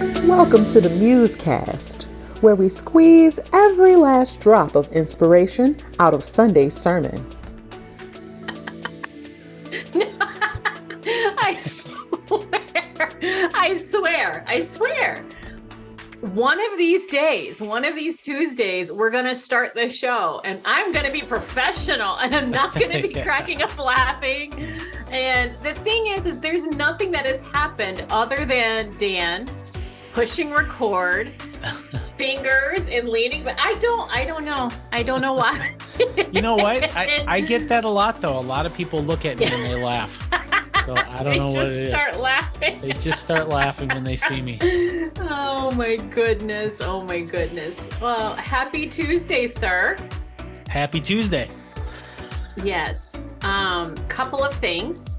Welcome to the MuseCast, where we squeeze every last drop of inspiration out of Sunday's sermon. I swear. One of these Tuesdays, we're going to start the show and I'm going to be professional and I'm not going to be cracking up laughing. And the thing is there's nothing that has happened other than Dan pushing record, fingers and leaning, but I don't know why. You know what? I get that a lot though. A lot of people look at me and they laugh. So I don't know what it is. They just start laughing. They just start laughing when they see me. Oh my goodness. Well, happy Tuesday, sir. Happy Tuesday. Yes. Couple of things.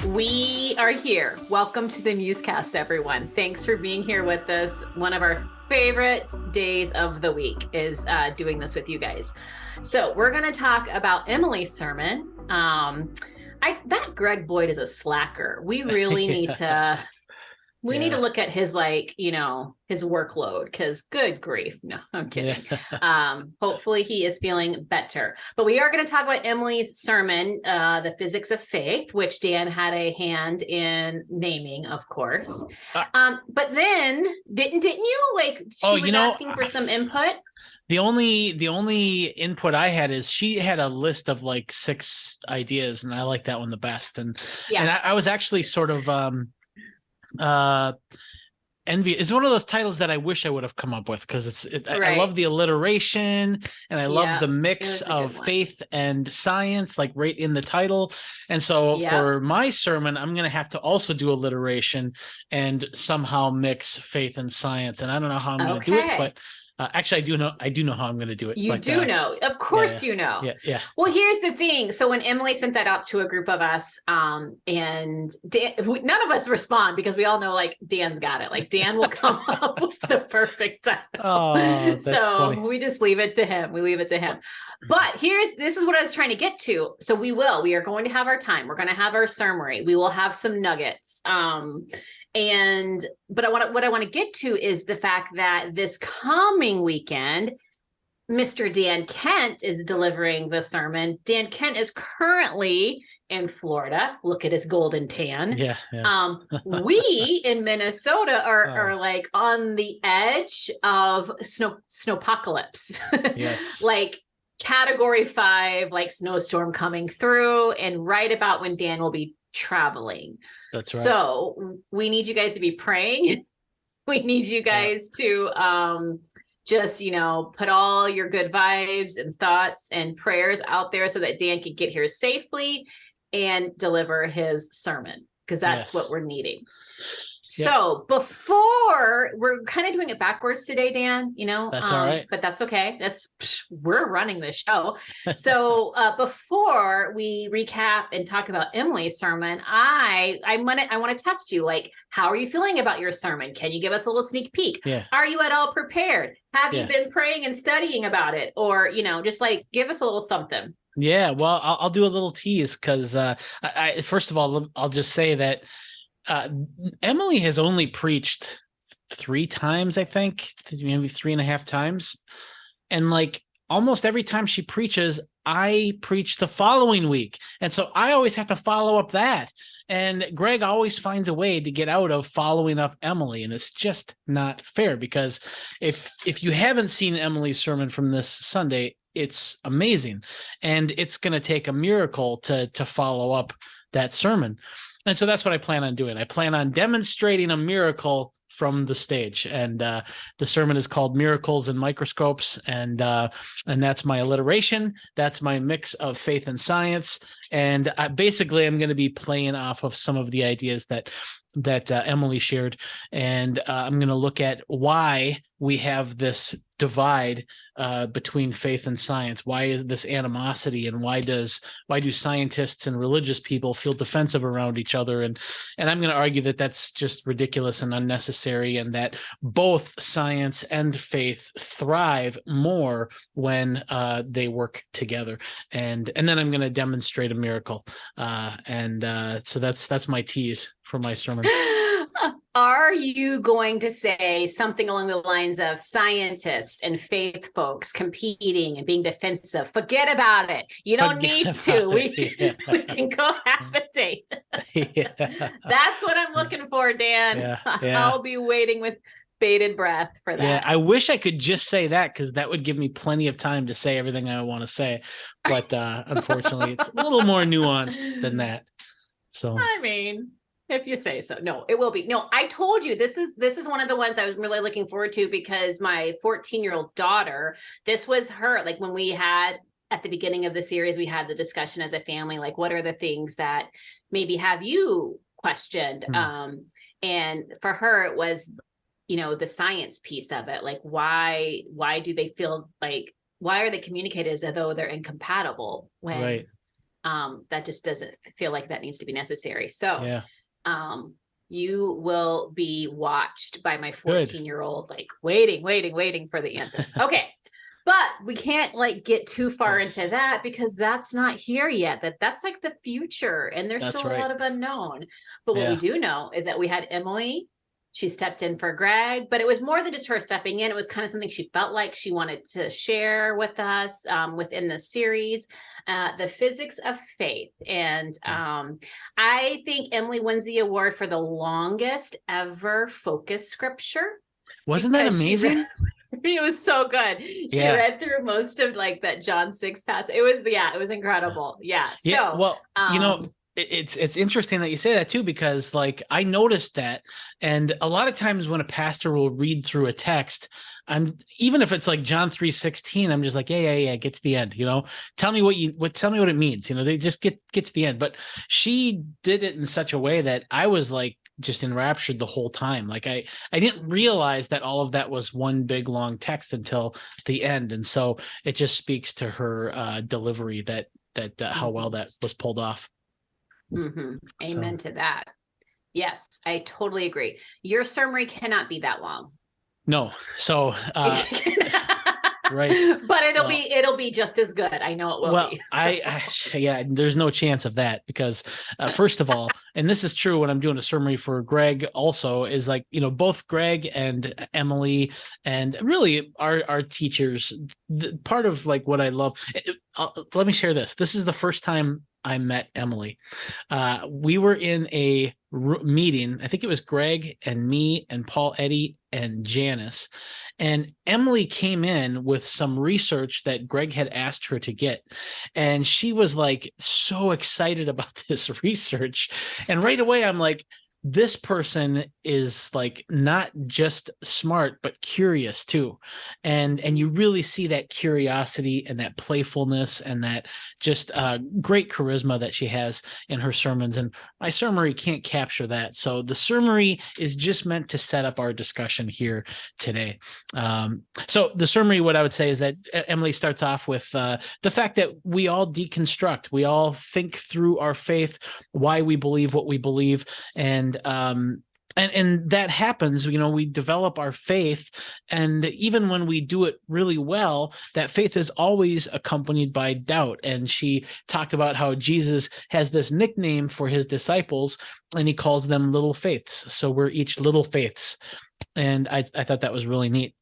We are here. Welcome to the MuseCast, everyone. Thanks for being here with us. One of our favorite days of the week is doing this with you guys. So we're going to talk about Emily's sermon. That Greg Boyd is a slacker. We really need to, need to look at his, his workload, because good grief. No, I'm kidding. Yeah. Hopefully he is feeling better. But we are going to talk about Emily's sermon, The Physics of Faith, which Dan had a hand in naming, of course. But then, didn't you? She was asking for some input. The only input I had is she had a list of 6 ideas, and I like that one the best. And I was actually sort of envious. It's one of those titles that I wish I would have come up with, because I love the alliteration and I love the mix of faith and science, right in the title. And so for my sermon, I'm going to have to also do alliteration and somehow mix faith and science. And I don't know how I'm going to do it, but actually, I do know how I'm going to to You do know. Of course you know. Yeah. Well, here's the thing. So when Emily sent that out to a group of us, and Dan, none of us respond because we all know, Dan's got it. Dan will come up with the perfect title. Oh, that's funny. We just leave it to him. But this is what I was trying to get to. So we are going to have our time. We're going to have our sermon. We will have some nuggets. But what I want to get to is the fact that this coming weekend, Mr. Dan Kent is delivering the sermon. Dan Kent is currently in Florida. Look at his golden tan. Yeah. We in Minnesota are on the edge of snowpocalypse. Yes. Category 5, snowstorm coming through, and right about when Dan will be traveling. That's right. So we need you guys to be praying. We need you guys to just, put all your good vibes and thoughts and prayers out there so that Dan can get here safely and deliver his sermon, because that's what we're needing. So before, we're kind of doing it backwards today, Dan, that's all right, but that's okay. We're running the show. So before we recap and talk about Emily's sermon, I want to test you. How are you feeling about your sermon? Can you give us a little sneak peek? Yeah. Are you at all prepared? Have you been praying and studying about it? Or, just give us a little something. Yeah, well, I'll do a little tease, because I first of all, I'll just say that Emily has only preached 3 times, I think, maybe 3.5 times. And almost every time she preaches, I preach the following week. And so I always have to follow up that. And Greg always finds a way to get out of following up Emily. And it's just not fair, because if you haven't seen Emily's sermon from this Sunday, it's amazing. And it's going to take a miracle to follow up that sermon. And so that's what I plan on doing. I plan on demonstrating a miracle from the stage. And the sermon is called Miracles and Microscopes. And that's my alliteration. That's my mix of faith and science. And basically, I'm going to be playing off of some of the ideas that Emily shared. And I'm going to look at why we have this divide between faith and science. Why is this animosity, and why do scientists and religious people feel defensive around each other? And I'm going to argue that that's just ridiculous and unnecessary, and that both science and faith thrive more when they work together. And then I'm going to demonstrate a miracle. So that's my tease for my sermon. Are you going to say something along the lines of scientists and faith folks competing and being defensive? Forget about it. You don't need to. We can cohabitate. Yeah. That's what I'm looking for, Dan. Yeah. I'll be waiting with bated breath for that. Yeah, I wish I could just say that, because that would give me plenty of time to say everything I want to say. But unfortunately, it's a little more nuanced than that. So I mean, if you say so. No, it will be. No, I told you this is one of the ones I was really looking forward to, because my 14-year-old daughter, this was her, like when we had at the beginning of the series, we had the discussion as a family, like what are the things that maybe have you questioned? And for her, it was, the science piece of it. Like, why do they feel like, why are they communicated as though they're incompatible when right. That just doesn't feel like that needs to be necessary. So Yeah. You will be watched by my 14-year-old, like waiting for the answers. Okay. But we can't get too far into that, because that's not here yet. That's like the future, and there's still a lot of unknown. But what we do know is that we had Emily. She stepped in for Greg, but it was more than just her stepping in. It was kind of something she felt like she wanted to share with us within the series, the physics of faith. And I think Emily wins the award for the longest ever focus scripture. Wasn't that amazing? It was so good. She read through most of that John 6 passage. It was incredible. Yeah. Yeah. So, well, it's interesting that you say that too, because I noticed that, and a lot of times when a pastor will read through a text, even if it's like John 3:16, I'm just like, yeah, get to the end, tell me tell me what it means. They just get to the end. But she did it in such a way that I was just enraptured the whole time. I didn't realize that all of that was one big long text until the end. And so it just speaks to her delivery that how well that was pulled off. Mm-hmm. Amen to that. Yes, I totally agree. Your summary cannot be that long. No. So right. But it'll be just as good. I know it will be. So. There's no chance of that, because first of all, and this is true when I'm doing a summary for Greg also, is both Greg and Emily and really our teachers, part of what I love. Let me share this. This is the first time I met Emily. We were in a meeting. I think it was Greg and me and Paul Eddy and Janice. And Emily came in with some research that Greg had asked her to get. And she was so excited about this research. And right away, I'm like, this person is not just smart, but curious too. And you really see that curiosity and that playfulness and that just great charisma that she has in her sermons. And my summary can't capture that. So the summary is just meant to set up our discussion here today. So the summary, what I would say is that Emily starts off with the fact that we all deconstruct, we all think through our faith, why we believe what we believe. And that happens, we develop our faith, and even when we do it really well, that faith is always accompanied by doubt. And she talked about how Jesus has this nickname for his disciples, and he calls them little faiths. So we're each little faiths. And I thought that was really neat.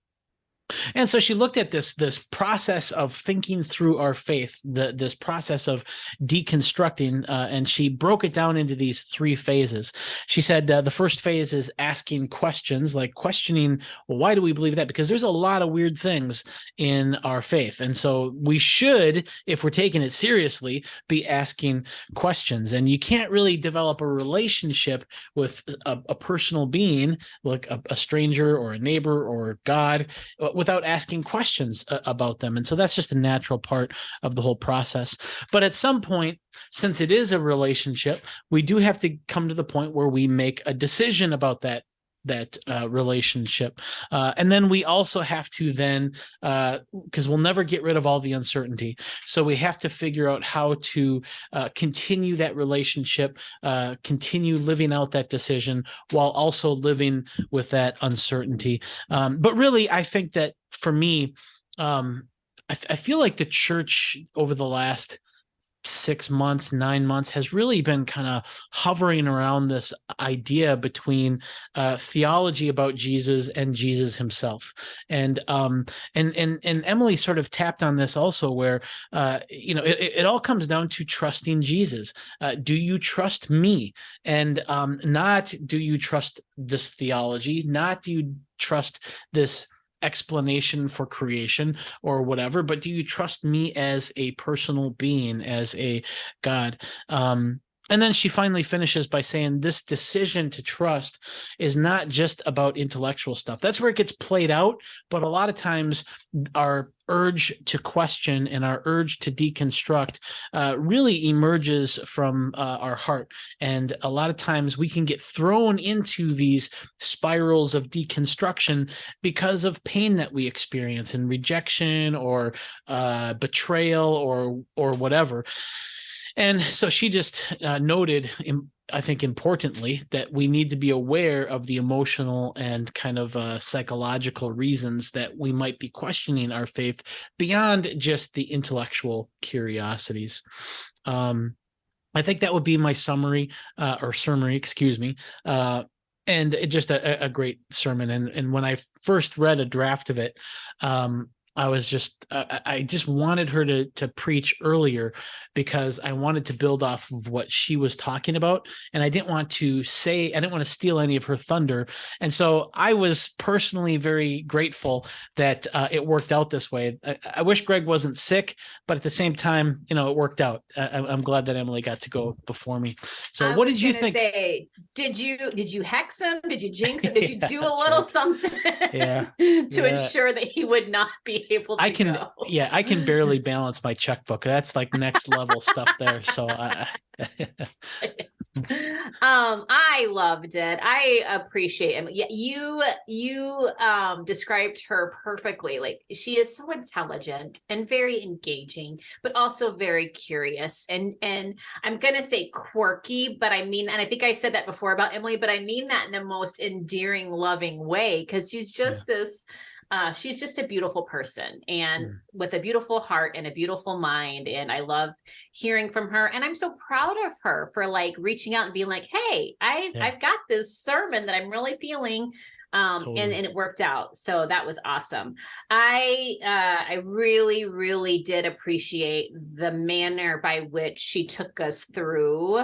And so she looked at this process of thinking through our faith, this process of deconstructing, and she broke it down into these three phases. She said the first phase is asking questions, questioning, well, why do we believe that? Because there's a lot of weird things in our faith. And so we should, if we're taking it seriously, be asking questions. And you can't really develop a relationship with a personal being, like a stranger or a neighbor or God, without asking questions about them. And so that's just a natural part of the whole process. But at some point, since it is a relationship, we do have to come to the point where we make a decision about that relationship. And then we also have to then, because we'll never get rid of all the uncertainty. So we have to figure out how to continue that relationship, continue living out that decision while also living with that uncertainty. But really, I think that for me, I feel like the church over the last 6 months, 9 months has really been kind of hovering around this idea between theology about Jesus and Jesus himself. And Emily sort of tapped on this also, where it all comes down to trusting Jesus. Do you trust me? And not do you trust this theology, not do you trust this explanation for creation or whatever, but do you trust me as a personal being, as a God? And then she finally finishes by saying this decision to trust is not just about intellectual stuff. That's where it gets played out. But a lot of times our urge to question and our urge to deconstruct really emerges from our heart. And a lot of times we can get thrown into these spirals of deconstruction because of pain that we experience and rejection or betrayal or whatever. And so she just noted, I think importantly, that we need to be aware of the emotional and kind of psychological reasons that we might be questioning our faith beyond just the intellectual curiosities. I think that would be my summary or summary, excuse me. And just a great sermon. And when I first read a draft of it, I just wanted her to preach earlier because I wanted to build off of what she was talking about. And I didn't want to steal any of her thunder. And so I was personally very grateful that it worked out this way. I wish Greg wasn't sick, but at the same time, it worked out. I'm glad that Emily got to go before me. So what did you think? Did you hex him? Did you jinx him? Did you do a little something to ensure that he would not be able to go? I can barely balance my checkbook. That's like next level stuff there. So I loved it. I appreciate it. Yeah, you described her perfectly. Like, she is so intelligent and very engaging, but also very curious. And I'm gonna say quirky, but I mean, and I think I said that before about Emily, but I mean that in the most endearing, loving way, because she's just she's just a beautiful person and with a beautiful heart and a beautiful mind. And I love hearing from her. And I'm so proud of her for like reaching out and being like, hey, I've got this sermon that I'm really feeling. Totally. And it worked out. So that was awesome. I really, really did appreciate the manner by which she took us through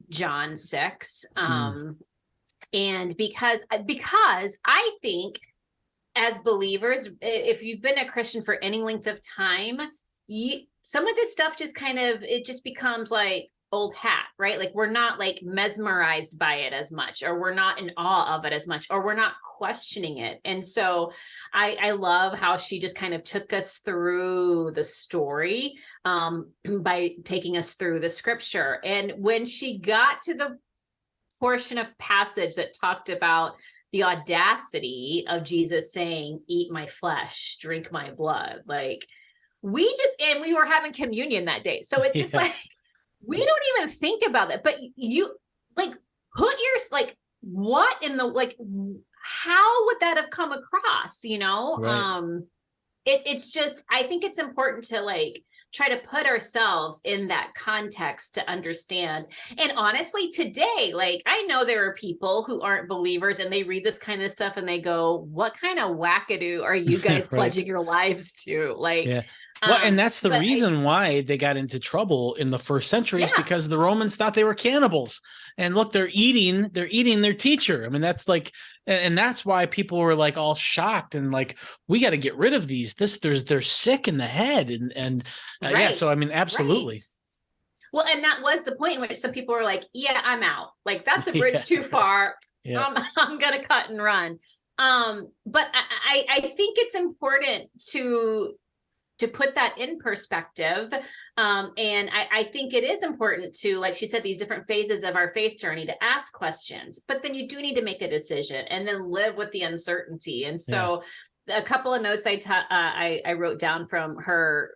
John 6. And because I think, as believers, if you've been a Christian for any length of time, some of this stuff just it just becomes like old hat, right? Like, we're not like mesmerized by it as much, or we're not in awe of it as much, or we're not questioning it. And so I love how she just kind of took us through the story by taking us through the scripture. And when she got to the portion of passage that talked about the audacity of Jesus saying, eat my flesh, drink my blood. Like, we were having communion that day. So it's just like, we don't even think about that, but you like what in the, like, how would that have come across, Right. It's just, I think it's important to like try to put ourselves in that context to understand. And honestly, today, like, I know there are people who aren't believers and they read this kind of stuff and they go, what kind of wackadoo are you guys Right. pledging your lives to? Like, well, and that's the reason why they got into trouble in the first century is because the Romans thought they were cannibals. And look, they're eating their teacher. I mean, that's like, and that's why people were like all shocked and like, we got to get rid of these. They're sick in the head. And right. So I mean, absolutely. Right. Well, and that was the point in which some people were like, yeah, I'm out. Like, that's a bridge too far. Yeah. I'm going to cut and run. But I think it's important to put that in perspective. And I think it is important to, like she said, these different phases of our faith journey to ask questions, but then you do need to make a decision and then live with the uncertainty. And so a couple of notes I wrote down from her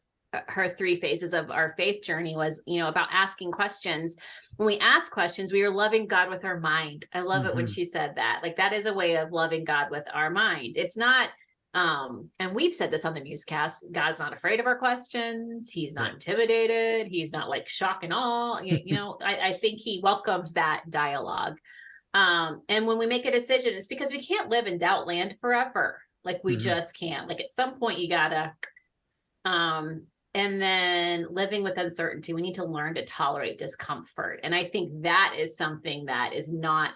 3 phases of our faith journey was, about asking questions. When we ask questions, we are loving God with our mind. I love it when she said that. Like, that is a way of loving God with our mind. It's not And we've said this on the MuseCast, God's not afraid of our questions. He's not intimidated. He's not like shock and awe. I think he welcomes that dialogue. And when we make a decision, it's because we can't live in doubt land forever. Like we just can't. Like at some point you gotta, and then living with uncertainty, we need to learn to tolerate discomfort. And I think that is something that is not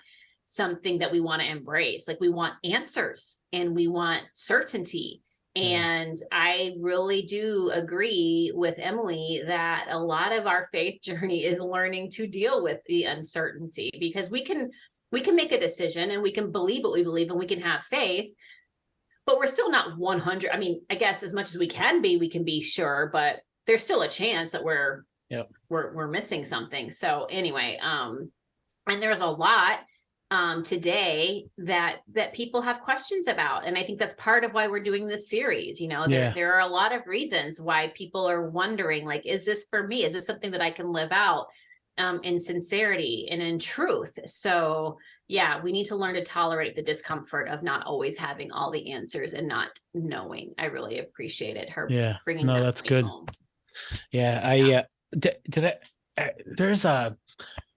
something that we want to embrace. Like we want answers and we want certainty. And I really do agree with Emily that a lot of our faith journey is learning to deal with the uncertainty, because we can make a decision and we can believe what we believe and we can have faith, but we're still not 100. I mean, I guess as much as we can be sure, but there's still a chance that we're missing something. So anyway, and there's a lot today that people have questions about. And I think that's part of why we're doing this series. There are a lot of reasons why people are wondering, like, is this for me? Is this something that I can live out in sincerity and in truth? So yeah, we need to learn to tolerate the discomfort of not always having all the answers and not knowing. I really appreciated her bringing that. That's good. Home.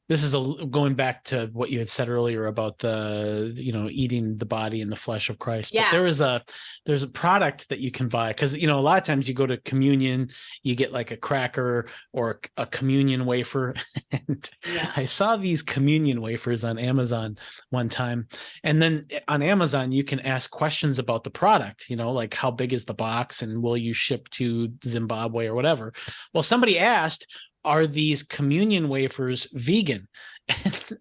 This is going back to what you had said earlier about the, eating the body and the flesh of Christ. Yeah. But there's a product that you can buy, because, a lot of times you go to communion, you get like a cracker or a communion wafer. And I saw these communion wafers on Amazon one time. And then on Amazon, you can ask questions about the product, like how big is the box and will you ship to Zimbabwe or whatever. Well, somebody asked, are these communion wafers vegan?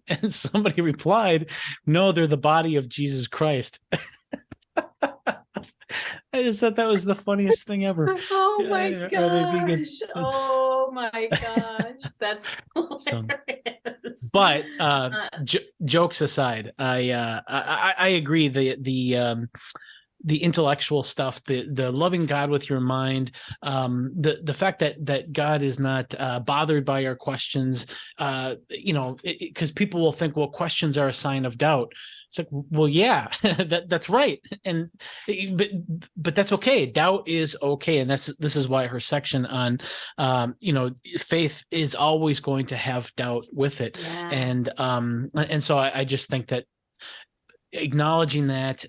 And somebody replied, no, they're the body of Jesus Christ. I just thought that was the funniest thing ever. Oh my gosh. Are they vegan? Oh my gosh. That's hilarious. But jokes aside, I agree. The intellectual stuff, the loving God with your mind, the fact that God is not bothered by our questions, because people will think, well, questions are a sign of doubt. It's like, well, yeah, that's right, but that's okay. Doubt is okay, and this is why her section on, faith is always going to have doubt with it, and so I just think that acknowledging that.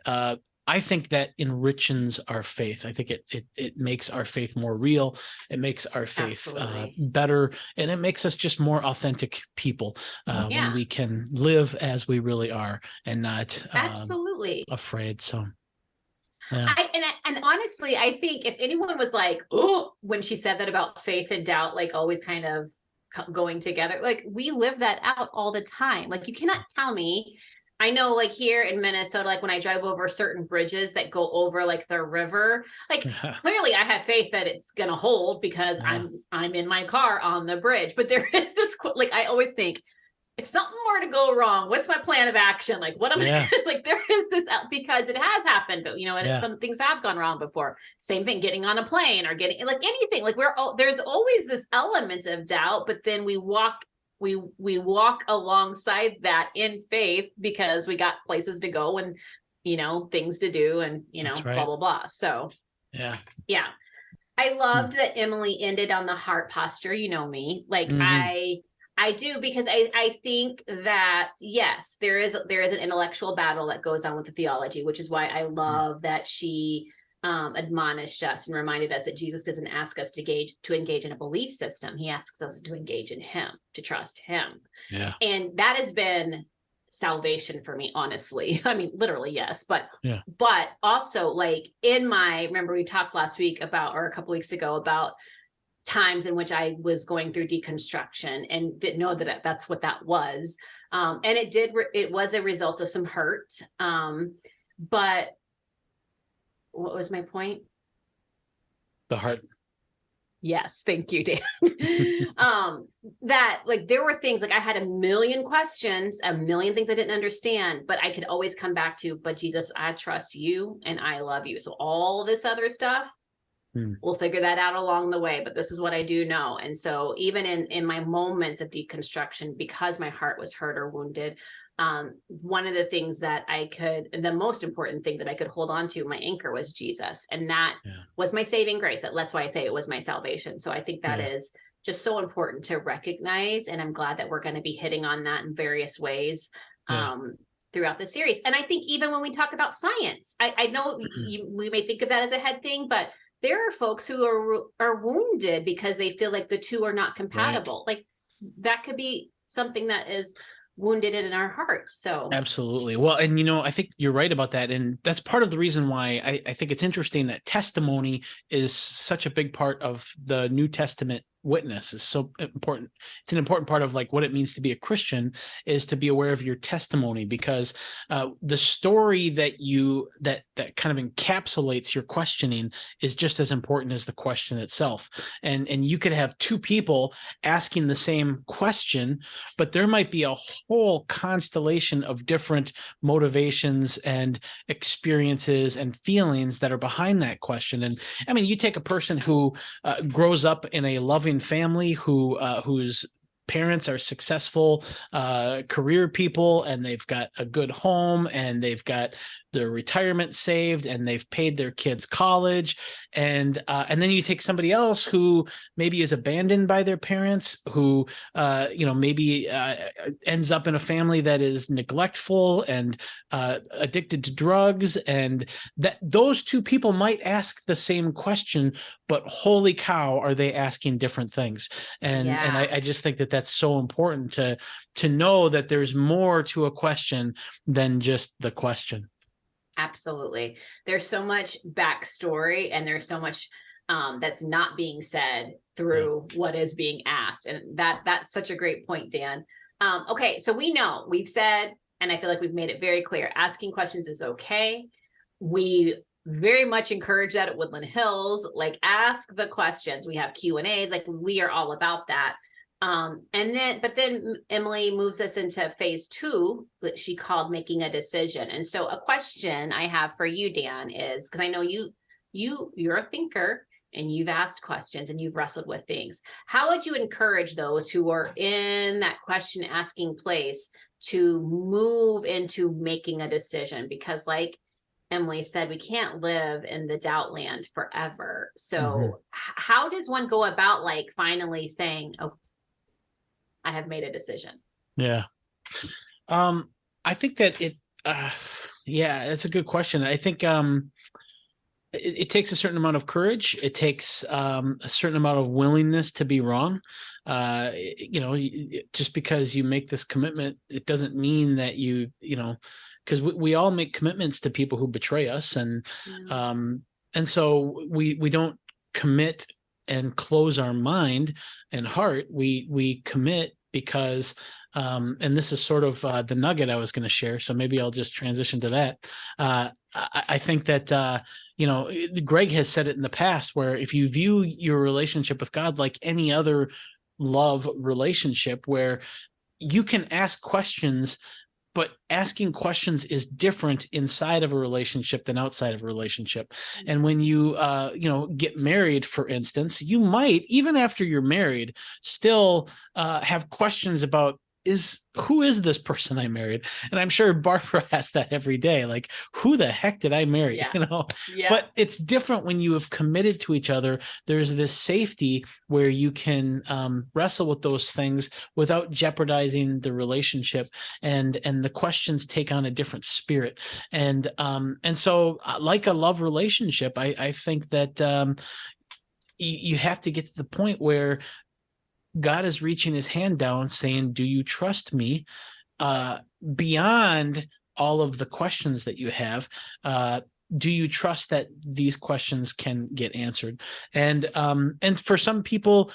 I think that enriches our faith. I think it makes our faith more real. It makes our faith better, and it makes us just more authentic people when we can live as we really are and not afraid. So, and honestly, I think if anyone was like, oh, when she said that about faith and doubt, like always kind of going together, like we live that out all the time. Like you cannot tell me. I know, like here in Minnesota, like when I drive over certain bridges that go over like the river, like clearly I have faith that it's going to hold because I'm in my car on the bridge. But there is this, like, I always think, if something were to go wrong, what's my plan of action? Like, what am I, like, there is this, because it has happened, but some things have gone wrong before. Same thing, getting on a plane or getting, like anything, like there's always this element of doubt, but then we walk alongside that in faith because we got places to go and things to do and blah blah blah. So I loved that Emily ended on the heart posture. Me, like I do, because I think that yes, there is an intellectual battle that goes on with the theology, which is why I love that she admonished us and reminded us that Jesus doesn't ask us to engage in a belief system. He asks us to engage in him, to trust him. Yeah. And that has been salvation for me, honestly. I mean, literally, yes. But also, like remember we talked last week or a couple weeks ago about times in which I was going through deconstruction and didn't know that that's what that was. And it was a result of some hurt. But what was my point? The heart. Yes. Thank you, Dan. That like, there were things like I had a million questions, a million things I didn't understand, but I could always come back to, but Jesus, I trust you and I love you. So all this other stuff, we'll figure that out along the way, but this is what I do know. And so even in my moments of deconstruction, because my heart was hurt or wounded, one of the things that the most important thing that I could hold on to, my anchor, was Jesus. And that was my saving grace. That's why I say it was my salvation. So I think that is just so important to recognize. And I'm glad that we're going to be hitting on that in various ways throughout the series. And I think even when we talk about science, I know we may think of that as a head thing, but there are folks who are wounded because they feel like the two are not compatible. Like that could be something that is wounded in our hearts. So absolutely. Well, and I think you're right about that. And that's part of the reason why I think it's interesting that testimony is such a big part of the New Testament witness. Is so important. It's an important part of like what it means to be a Christian, is to be aware of your testimony, because the story that kind of encapsulates your questioning is just as important as the question itself. And you could have two people asking the same question, but there might be a whole constellation of different motivations and experiences and feelings that are behind that question. And I mean, you take a person who grows up in a loving family, whose parents are successful career people, and they've got a good home, and they've got their retirement saved, and they've paid their kids college, and then you take somebody else who maybe is abandoned by their parents, who maybe ends up in a family that is neglectful and addicted to drugs, and that those two people might ask the same question, but holy cow, are they asking different things? And I just think that that's so important to know that there's more to a question than just the question. Absolutely. There's so much backstory, and there's so much that's not being said through what is being asked. And that's such a great point, Dan. Okay, so we've said, and I feel like we've made it very clear, asking questions is okay. We very much encourage that at Woodland Hills. Like, ask the questions. We have Q&As. Like, we are all about that. But then Emily moves us into phase 2 that she called making a decision. And so a question I have for you, Dan, is, because I know you're a thinker and you've asked questions and you've wrestled with things. How would you encourage those who are in that question asking place to move into making a decision? Because like Emily said, we can't live in the doubt land forever. So how does one go about like finally saying, oh, I have made a decision? Yeah. I think that it's a good question. I think it takes a certain amount of courage. It takes a certain amount of willingness to be wrong. Just because you make this commitment, it doesn't mean that because we all make commitments to people who betray us. And so we don't commit and close our mind and heart. We commit because, and this is sort of the nugget I was going to share, so maybe I'll just transition to that. I think that, Greg has said it in the past, where if you view your relationship with God like any other love relationship, where you can ask questions, but asking questions is different inside of a relationship than outside of a relationship. And when you, get married, for instance, you might, even after you're married, still have questions about, who is this person I married? And I'm sure Barbara asks that every day, like, who the heck did I marry? But it's different when you have committed to each other. There's this safety where you can wrestle with those things without jeopardizing the relationship, and the questions take on a different spirit. And so like a love relationship, I think that you have to get to the point where God is reaching his hand down saying, do you trust me? Beyond all of the questions that you have, do you trust that these questions can get answered? And for some people,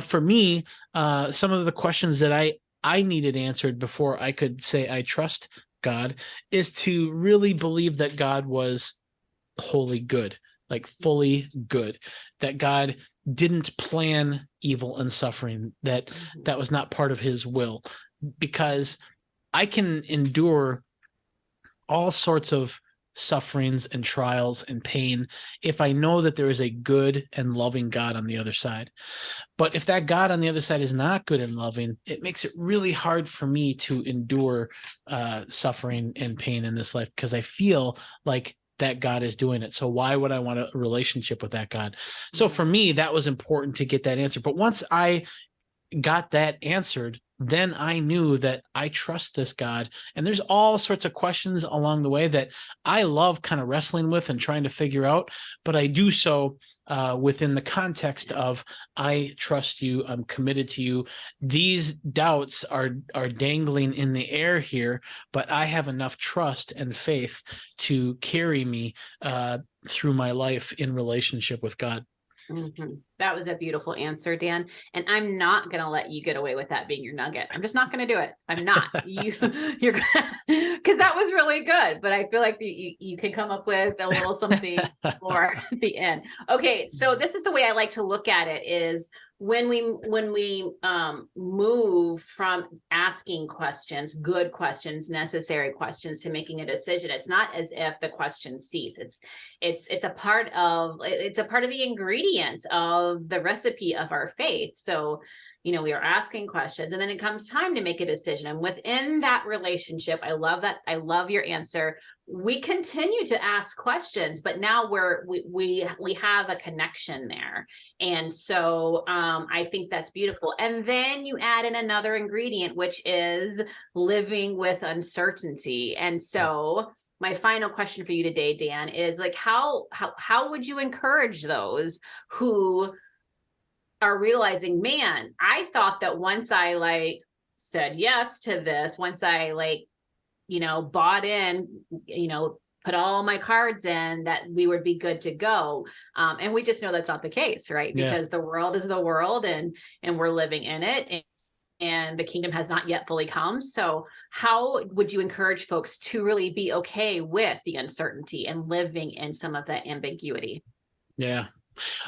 for me, some of the questions that I needed answered before I could say I trust God is to really believe that God was wholly good, like fully good, that God didn't plan evil and suffering, that was not part of his will. Because I can endure all sorts of sufferings and trials and pain if I know that there is a good and loving God on the other side. But if that God on the other side is not good and loving, it makes it really hard for me to endure suffering and pain in this life, because I feel like that God is doing it. So why would I want a relationship with that God? So for me, that was important to get that answer. But once I got that answered, then I knew that I trust this God. And there's all sorts of questions along the way that I love kind of wrestling with and trying to figure out, but I do so within the context of, I trust you, I'm committed to you. These doubts are dangling in the air here, but I have enough trust and faith to carry me through my life in relationship with God. Mm-hmm. That was a beautiful answer, Dan. And I'm not going to let you get away with that being your nugget. I'm just not going to do it. I'm not. You're because that was really good. But I feel like you can come up with a little something more at the end. Okay, so this is the way I like to look at it: is when we move from asking questions, good questions, necessary questions, to making a decision. It's not as if the question cease. It's a part of the ingredients of the recipe of our faith. So, we are asking questions, and then it comes time to make a decision. And within that relationship, I love that. I love your answer. We continue to ask questions, but now we have a connection there. And so I think that's beautiful. And then you add in another ingredient, which is living with uncertainty. And so my final question for you today, Dan, is like, how would you encourage those who are realizing, man, I thought that once I said yes to this, once I bought in, put all my cards in, that we would be good to go. And we just know that's not the case, right? Because the world is the world, and we're living in it, and the kingdom has not yet fully come. So how would you encourage folks to really be okay with the uncertainty and living in some of that ambiguity? Yeah.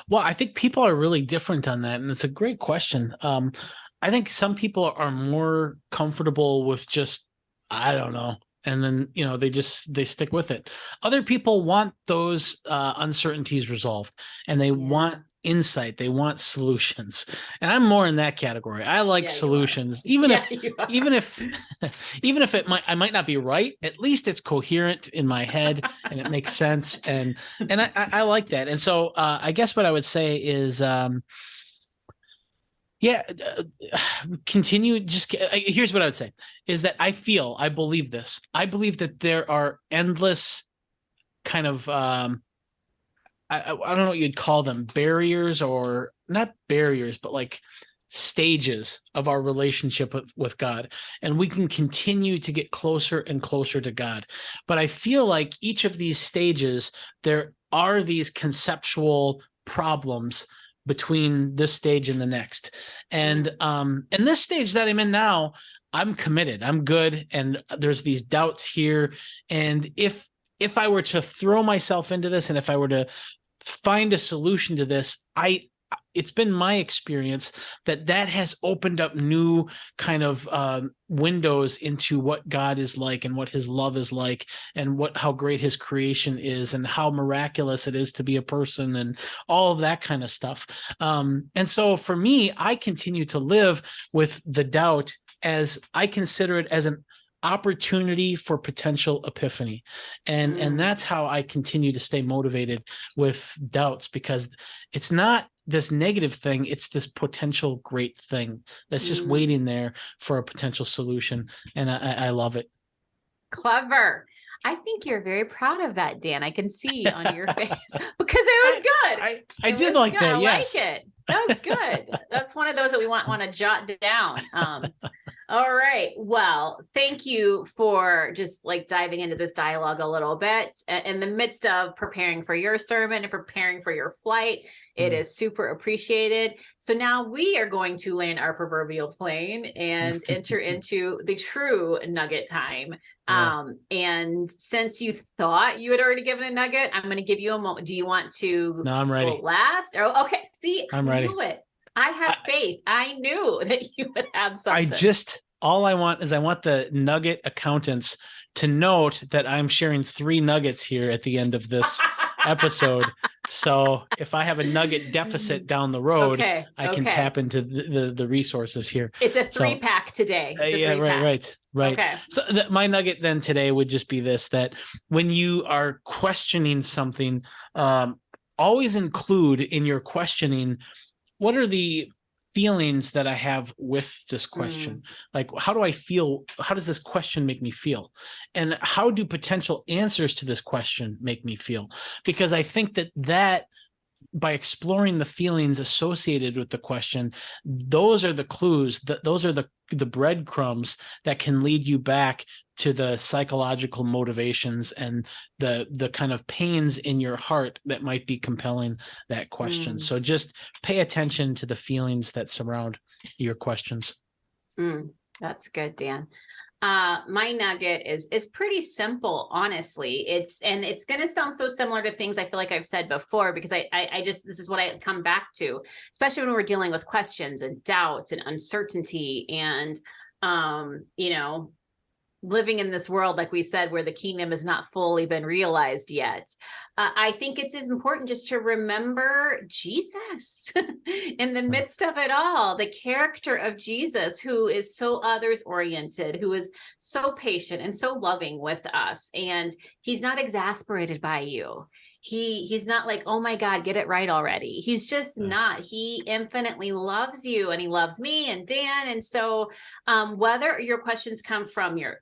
Well, I think people are really different on that. And it's a great question. I think some people are more comfortable with just, I don't know. And then, they stick with it. Other people want those uncertainties resolved, and they want insight. They want solutions. And I'm more in that category. I like solutions, even if I might not be right. At least it's coherent in my head and it makes sense. And I like that. And so I guess what I would say is, continue. Here's what I would say is that I believe this. I believe that there are endless kind of, I don't know what you'd call them, barriers, or not barriers, but like stages of our relationship with God. And we can continue to get closer and closer to God. But I feel like each of these stages, there are these conceptual problems between this stage and the next. And in this stage that I'm in now, I'm committed, I'm good. And there's these doubts here. And if I were to throw myself into this, and if I were to find a solution to this, it's been my experience that has opened up new kind of windows into what God is like, and what his love is like, and how great his creation is, and how miraculous it is to be a person, and all of that kind of stuff. And so for me, I continue to live with the doubt, as I consider it as an opportunity for potential epiphany. And that's how I continue to stay motivated with doubts, because it's not this negative thing, it's this potential great thing that's just waiting there for a potential solution. And I love it. Clever. I think you're very proud of that, Dan. I can see on your face, because it was good. I did like that. Yes. Like it. That was good. That's one of those that we want to jot down. All right. Well, thank you for just diving into this dialogue a little bit in the midst of preparing for your sermon and preparing for your flight. It is super appreciated. So now we are going to land our proverbial plane and enter into the true nugget time. And since you thought you had already given a nugget, I'm going to give you a moment. Do you want to No, I'm ready. go last? Oh, okay. See, I'm ready. I knew it. I had faith. I knew that you would have something. All I want is I want the nugget accountants to note that I'm sharing 3 nuggets here at the end of this episode. So if I have a nugget deficit down the road, I can tap into the resources here. It's a 3-pack today. Yeah, right. Okay. So my nugget then today would just be this, that when you are questioning something, always include in your questioning, what are the feelings that I have with this question? Like, how do I feel? How does this question make me feel? And how do potential answers to this question make me feel? Because I think that by exploring the feelings associated with the question, those are the clues, those are the breadcrumbs that can lead you back to the psychological motivations and the kind of pains in your heart that might be compelling that question. So just pay attention to the feelings that surround your questions. That's good, Dan. My nugget is pretty simple, honestly. It's going to sound so similar to things I feel like I've said before, because I just, this is what I come back to, especially when we're dealing with questions and doubts and uncertainty and, living in this world, like we said, where the kingdom has not fully been realized yet. I think it's important just to remember Jesus in the midst of it all, the character of Jesus, who is so others oriented, who is so patient and so loving with us. And he's not exasperated by you. He's not like, oh my God, get it right already. He's just not. He infinitely loves you, and he loves me and Dan. And so whether your questions come from a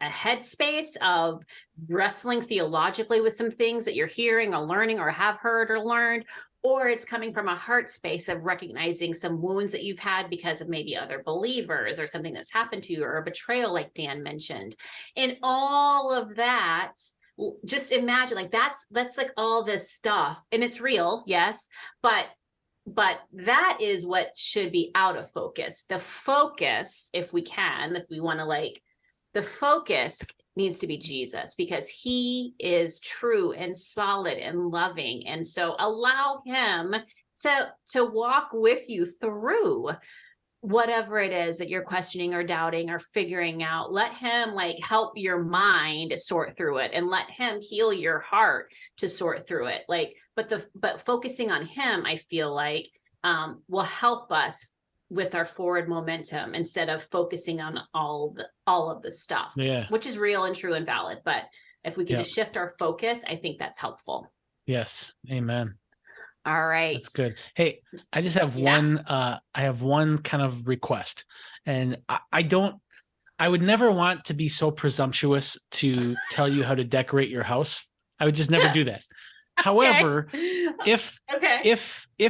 headspace of wrestling theologically with some things that you're hearing or learning or have heard or learned, or it's coming from a heart space of recognizing some wounds that you've had because of maybe other believers or something that's happened to you, or a betrayal like Dan mentioned. In all of that, just imagine, like, that's like all this stuff, and it's real, yes, but that is what should be out of focus. The focus, if we want to, the focus needs to be Jesus, because he is true and solid and loving. And so allow him to walk with you through whatever it is that you're questioning or doubting or figuring out. Let him help your mind sort through it, and let him heal your heart to sort through it. But focusing on him, I feel like will help us with our forward momentum, instead of focusing on all of the stuff, which is real and true and valid. But if we can just shift our focus, I think that's helpful. Yes. Amen. All right. That's good. Hey, I just have one kind of request, and I would never want to be so presumptuous to tell you how to decorate your house. I would just never do that. However, if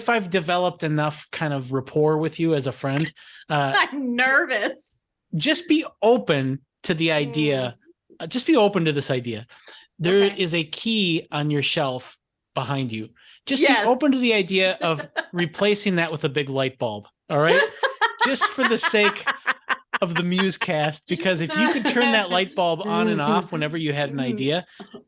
I've developed enough kind of rapport with you as a friend, I'm nervous. Just be open to the idea. Just be open to this idea. There is a key on your shelf behind you. Just be open to the idea of replacing that with a big light bulb. All right. Just for the sake of the MuseCast, because if you could turn that light bulb on and off whenever you had an idea,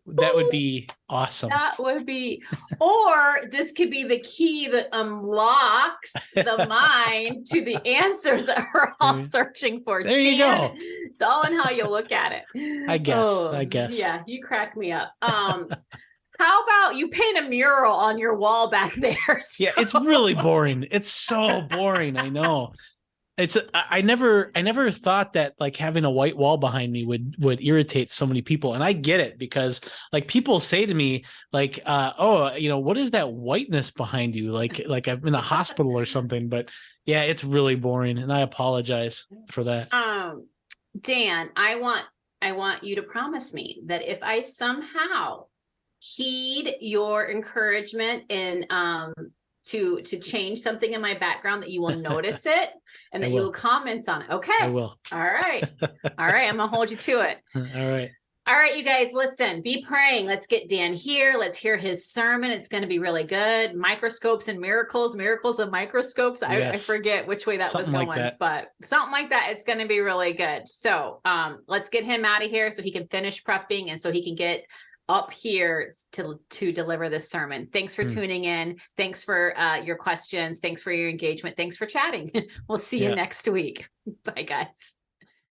that would be awesome. That would be, or this could be the key that unlocks the mind to the answers that we're all searching for. There you go. It's all in how you look at it. I guess. Yeah, you crack me up. How about you paint a mural on your wall back there? So. Yeah, it's really boring. It's so boring. I know. I never thought that having a white wall behind me would irritate so many people. And I get it, because people say to me what is that whiteness behind you? Like I'm in a hospital or something. But yeah, it's really boring, and I apologize for that. Dan, I want you to promise me that if I somehow heed your encouragement in to change something in my background, that you will notice it and that you will comment on it. Okay. I will. All right. All right. I'm going to hold you to it. All right, you guys, listen, be praying. Let's get Dan here. Let's hear his sermon. It's going to be really good. Microscopes and miracles of microscopes. I forget which way that was going, but something like that. It's going to be really good. So let's get him out of here so he can finish prepping, and so he can get up here to deliver this sermon. Thanks for tuning in. Thanks for your questions. Thanks for your engagement. Thanks for chatting. We'll see you next week. Bye, guys.